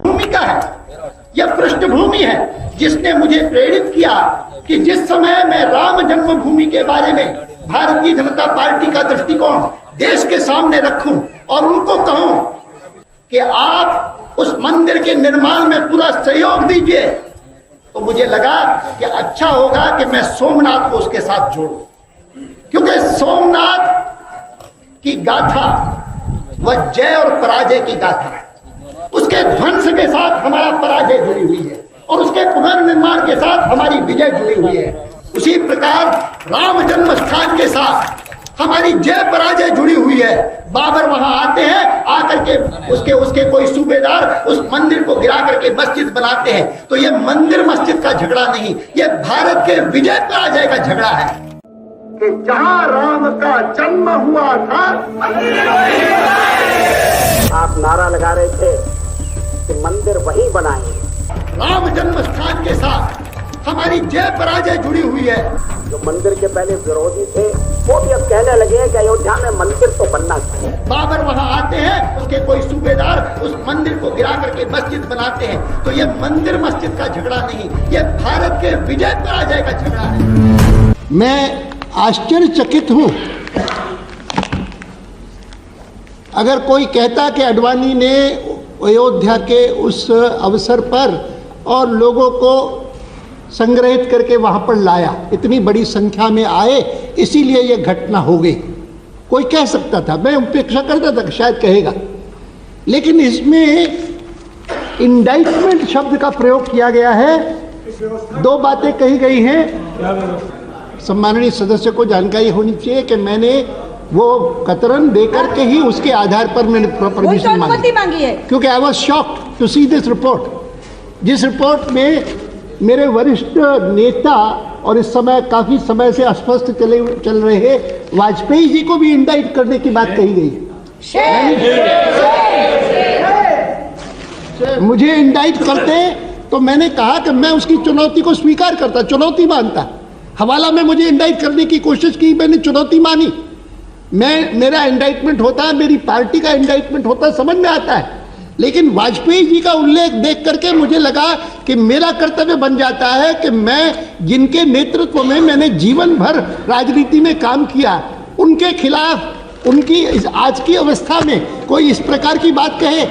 भूमिका है, यह पृष्ठभूमि है जिसने मुझे प्रेरित किया कि जिस समय मैं राम जन्मभूमि के बारे में भारतीय जनता पार्टी का दृष्टिकोण देश के सामने रखूं और उनको कहूं कि आप उस मंदिर के निर्माण में पूरा सहयोग दीजिए, तो मुझे लगा कि अच्छा होगा कि मैं सोमनाथ को उसके साथ जोड़ूं, क्योंकि सोमनाथ की गाथा वह जय और पराजय की गाथा है। उसके ध्वंस के साथ हमारा पराजय जुड़ी हुई है और उसके पुनर्निर्माण के साथ हमारी विजय जुड़ी हुई है। उसी प्रकार राम जन्म स्थान के साथ हमारी जय पराजय जुड़ी हुई है। बाबर वहां आते हैं, आकर के उसके कोई सूबेदार उस मंदिर को गिरा करके मस्जिद बनाते हैं। तो ये मंदिर मस्जिद का झगड़ा नहीं, ये भारत के विजय पराजय का झगड़ा है कि जहां राम का जन्म हुआ था। आप नारा लगा रहे थे कि मंदिर वहीं बनाएंगे। राम जन्म स्थान के साथ हमारी जय पराजय जुड़ी हुई है। जो मंदिर के पहले विरोधी थे वो भी अब कहने लगे कि अयोध्या में मंदिर तो बनना चाहिए। बाबर वहां आते हैं, उसके कोई सूबेदार उस मंदिर को गिरा करके मस्जिद बनाते हैं। तो ये मंदिर मस्जिद का झगड़ा नहीं, ये भारत के विजय पराजय का झगड़ा है। मैं आश्चर्यचकित हूं अगर कोई कहता कि आडवाणी ने अयोध्या के उस अवसर पर और लोगों को संग्रहित करके वहां पर लाया, इतनी बड़ी संख्या में आए इसीलिए यह घटना हो गई। कोई कह सकता था, मैं उपेक्षा करता था कि शायद कहेगा, लेकिन इसमें इंडाइटमेंट शब्द का प्रयोग किया गया है। दो बातें कही गई हैं। सम्माननीय सदस्य को जानकारी होनी चाहिए कि मैंने वो कतरन देकर के ही उसके आधार पर मैंने परमिशन मांगी है, क्योंकि I was shocked to see this report, जिस रिपोर्ट में मेरे वरिष्ठ नेता और इस समय काफी समय से अस्वस्थ चल रहे वाजपेयी जी को भी इंडाइट करने की बात कही गई है। मुझे इंडाइट करते तो मैंने कहा कि मैं उसकी चुनौती को स्वीकार करता, चुनौती मानता। हवाला में मुझे इंडाइट करने की कोशिश की, मैंने चुनौती मानी। मेरा इंडाइटमेंट होता है, मेरी पार्टी का इंडाइटमेंट होता है, समझ में आता है। लेकिन वाजपेयी जी का उल्लेख देख करके मुझे लगा कि मेरा कर्तव्य बन जाता है कि मैं जिनके नेतृत्व में मैंने जीवन भर राजनीति में काम किया, उनके खिलाफ उनकी आज की अवस्था में कोई इस प्रकार की बात कहे